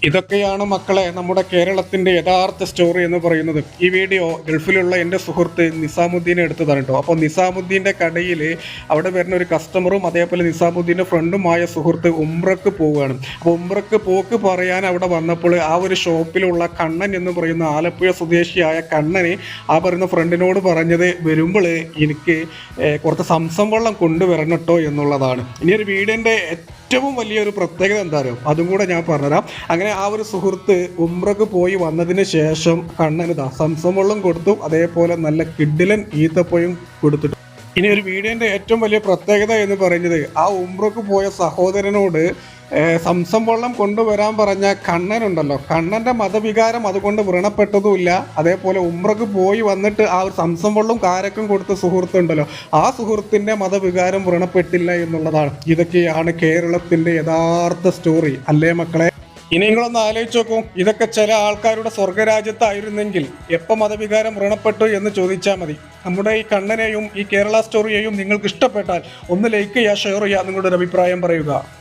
ഇതൊക്കെയാണ് മക്കളെ നമ്മുടെ കേരളത്തിന്റെ യഥാർത്ഥ സ്റ്റോറി എന്ന് പറയുന്നത്. ഈ വീഡിയോ ഗൾഫിലുള്ള എൻ്റെ സുഹൃത്ത് നിസാമുദ്ദീനെ എടുത്തതാണ് കേട്ടോ. അപ്പോൾ നിസാമുദ്ദീൻ്റെ കടയിൽ അവിടെ വരുന്ന ഒരു കസ്റ്റമറും അതേപോലെ നിസാമുദ്ദീൻ്റെ ഫ്രണ്ടുമായ സുഹൃത്ത് ഉംറക്ക് പോവുകയാണ്. അപ്പോൾ ഉംറക്ക് പോക്ക് പറയാൻ അവിടെ വന്നപ്പോൾ ആ ഒരു ഷോപ്പിലുള്ള കണ്ണൻ എന്ന് പറയുന്ന ആലപ്പുഴ സ്വദേശിയായ കണ്ണന് ആ പറയുന്ന ഫ്രണ്ടിനോട് പറഞ്ഞത്, വരുമ്പോൾ എനിക്ക് കുറച്ച് സംസം വെള്ളം കൊണ്ടുവരണം കേട്ടോ എന്നുള്ളതാണ്. ഇനി ഒരു വീടിൻ്റെ ഏറ്റവും വലിയൊരു പ്രത്യേകത എന്താ അറിയോ, അതും കൂടെ ഞാൻ പറഞ്ഞുതരാം. അങ്ങനെ ആ ഒരു സുഹൃത്ത് ഉംറക്ക് പോയി വന്നതിന് ശേഷം കണ്ണന് സംസം വെള്ളം കൊടുത്തു, അതേപോലെ നല്ല കിഡിലൻ ഈത്തപ്പഴം കൊടുത്തിട്ടു. ഇനി ഒരു വീഡിയോൻ്റെ ഏറ്റവും വലിയ പ്രത്യേകത എന്ന് പറയുന്നത്, ആ ഉംറക്ക് പോയ സഹോദരനോട് സംസം വെള്ളം കൊണ്ടുവരാൻ പറഞ്ഞ കണ്ണനുണ്ടല്ലോ, കണ്ണൻ്റെ മതവികാരം അതുകൊണ്ട് വ്രണപ്പെട്ടതുമില്ല. അതേപോലെ ഉംറക്ക് പോയി വന്നിട്ട് ആ ഒരു സംസം വെള്ളം കാരക്കും കൊടുത്ത സുഹൃത്തുണ്ടല്ലോ, ആ സുഹൃത്തിൻ്റെ മതവികാരം വ്രണപ്പെട്ടില്ല എന്നുള്ളതാണ്. ഇതൊക്കെയാണ് കേരളത്തിൻ്റെ യഥാർത്ഥ സ്റ്റോറി അല്ലേ മക്കളെ? ഇനി നിങ്ങളൊന്ന് ആലോചിച്ച് നോക്കൂ, ഇതൊക്കെ ചില ആൾക്കാരുടെ സ്വർഗരാജ്യത്തായിരുന്നെങ്കിൽ എപ്പോൾ മതവികാരം വ്രണപ്പെട്ടു എന്ന് ചോദിച്ചാൽ മതി. നമ്മുടെ ഈ കണ്ണനെയും ഈ കേരള സ്റ്റോറിയെയും നിങ്ങൾക്ക് ഇഷ്ടപ്പെട്ടാൽ ഒന്ന് ലൈക്ക് ചെയ്യുക, ഷെയർ ചെയ്യുക, നിങ്ങളുടെ ഒരു അഭിപ്രായം പറയുക.